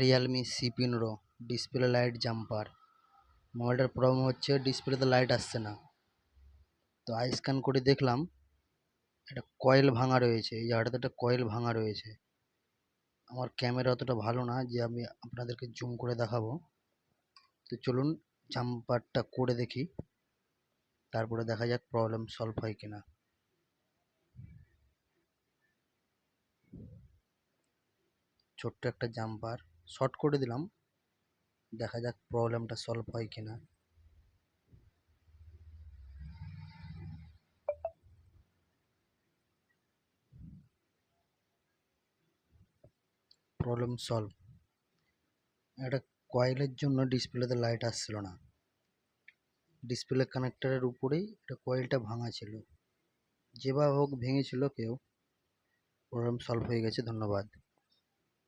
Realme C15 display light jumper. মোবাইলটার problem হচ্ছে ডিসপ্লেতে লাইট আসছে না। তো আই স্ক্যান করে দেখলাম একটা কয়েল ভাঙা রয়েছে, এই জায়গাটাতে একটা কয়েল ভাঙা রয়েছে। আমার ক্যামেরা অতটা ভালো না যে আমি আপনাদেরকে জুম করে দেখাবো। তো চলুন জাম্পারটা করে দেখি, তারপরে দেখা যাক প্রবলেম সলভ হয় কিনা। ছোট্ট একটা জাম্পার শর্ট করে দিলাম, দেখা যাক প্রবলেমটা সলভ হয় কিনা। Problem solve. একটা কয়েলের জন্য ডিসপ্লেতে লাইট আসছিল না। ডিসপ্লে কানেক্টরের উপরেই এটা কয়েলটা ভাঙা ছিল, যেভাবে হোক ভেঙেছিল কেউ। প্রবলেম সলভ হয়ে গেছে, ধন্যবাদ।